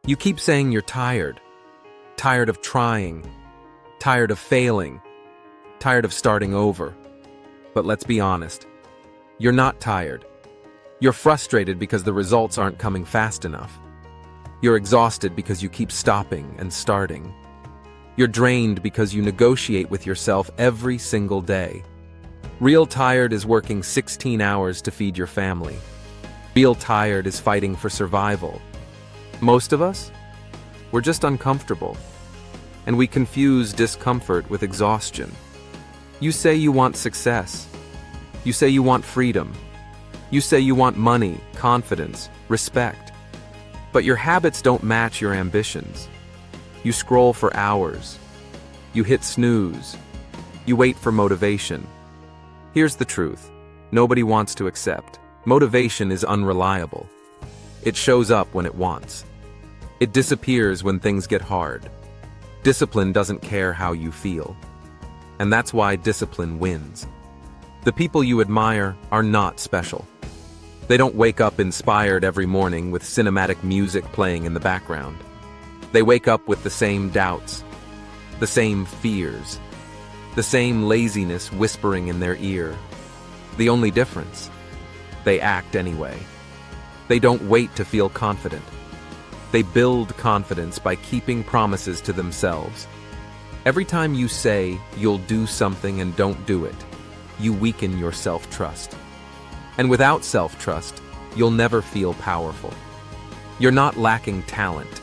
You keep saying you're tired. Tired of trying. Tired of failing. Tired of starting over. But let's be honest. You're not tired. You're frustrated because the results aren't coming fast enough. You're exhausted because you keep stopping and starting. You're drained because you negotiate with yourself every single day. Real tired is working 16 hours to feed your family. Real tired is fighting for survival. Most of us? We're just uncomfortable. And we confuse discomfort with exhaustion. You say you want success. You say you want freedom. You say you want money, confidence, respect. But your habits don't match your ambitions. You scroll for hours. You hit snooze. You wait for motivation. Here's the truth. Nobody wants to accept. Motivation is unreliable. It shows up when it wants. It disappears when things get hard. Discipline doesn't care how you feel. And that's why discipline wins. The people you admire are not special. They don't wake up inspired every morning with cinematic music playing in the background. They wake up with the same doubts, the same fears, the same laziness whispering in their ear. The only difference, they act anyway. They don't wait to feel confident. They build confidence by keeping promises to themselves. Every time you say you'll do something and don't do it, you weaken your self-trust. And without self-trust, you'll never feel powerful. You're not lacking talent.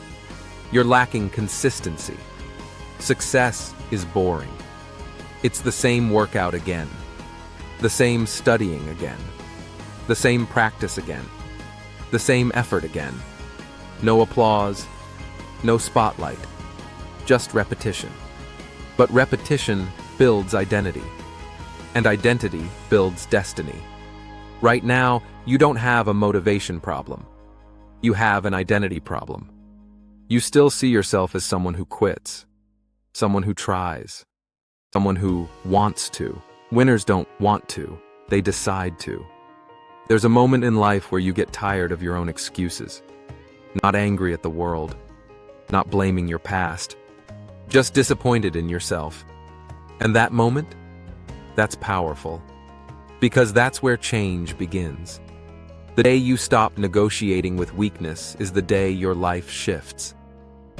You're lacking consistency. Success is boring. It's the same workout again. The same studying again. The same practice again. The same effort again. No applause, no spotlight, just repetition. But repetition builds identity, and identity builds destiny. Right now, you don't have a motivation problem. You have an identity problem. You still see yourself as someone who quits, someone who tries, someone who wants to. Winners don't want to, they decide to. There's a moment in life where you get tired of your own excuses. Not angry at the world, not blaming your past, just disappointed in yourself. And that moment, that's powerful, because that's where change begins. The day you stop negotiating with weakness is the day your life shifts.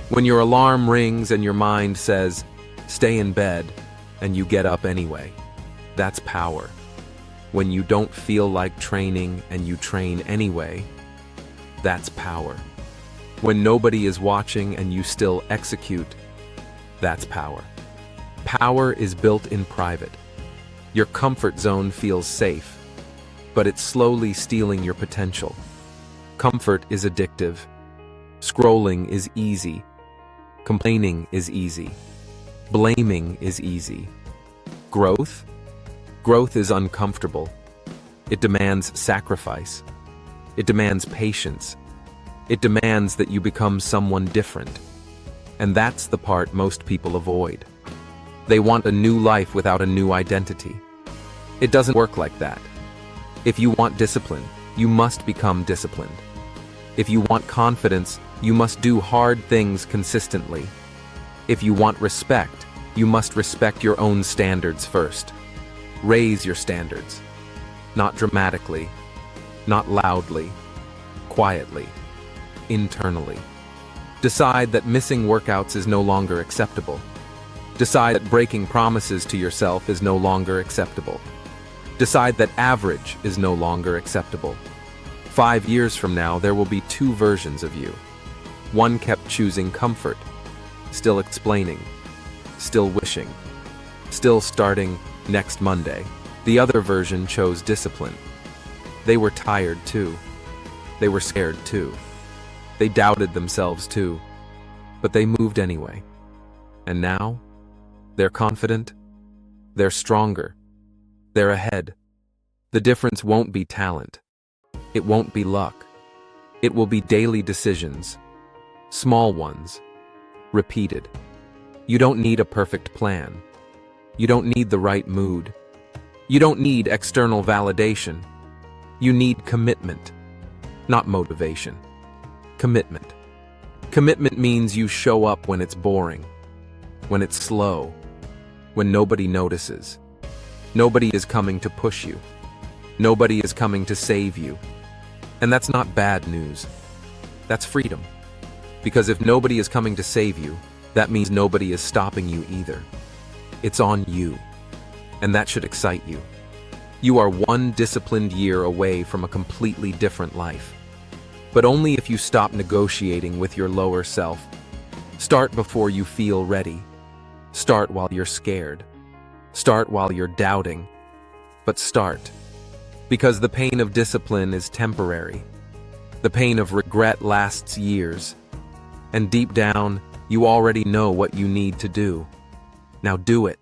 When your alarm rings and your mind says, stay in bed, and you get up anyway, that's power. When you don't feel like training and you train anyway, that's power. When nobody is watching and you still execute, that's power. Power is built in private. Your comfort zone feels safe, but it's slowly stealing your potential. Comfort is addictive. Scrolling is easy. Complaining is easy. Blaming is easy. Growth? Growth is uncomfortable. It demands sacrifice. It demands patience. It demands that you become someone different. And that's the part most people avoid. They want a new life without a new identity. It doesn't work like that. If you want discipline, you must become disciplined. If you want confidence, you must do hard things consistently. If you want respect, you must respect your own standards first. Raise your standards. Not dramatically, not loudly, quietly, internally. Decide that missing workouts is no longer acceptable. Decide that breaking promises to yourself is no longer acceptable. Decide that average is no longer acceptable. 5 years from now, there will be two versions of you. One kept choosing comfort, still explaining, still wishing, still starting next Monday. The other version chose discipline. They were tired too. They were scared too. They doubted themselves too. But they moved anyway. And now, they're confident. They're stronger. They're ahead. The difference won't be talent. It won't be luck. It will be daily decisions. Small ones. Repeated. You don't need a perfect plan. You don't need the right mood. You don't need external validation. You need commitment, not motivation. Commitment. Commitment means you show up when it's boring, when it's slow, when nobody notices. Nobody is coming to push you. Nobody is coming to save you. And that's not bad news. That's freedom. Because if nobody is coming to save you, that means nobody is stopping you either. It's on you. And that should excite you. You are one disciplined year away from a completely different life. But only if you stop negotiating with your lower self. Start before you feel ready. Start while you're scared. Start while you're doubting. But start. Because the pain of discipline is temporary. The pain of regret lasts years. And deep down, you already know what you need to do. Now do it.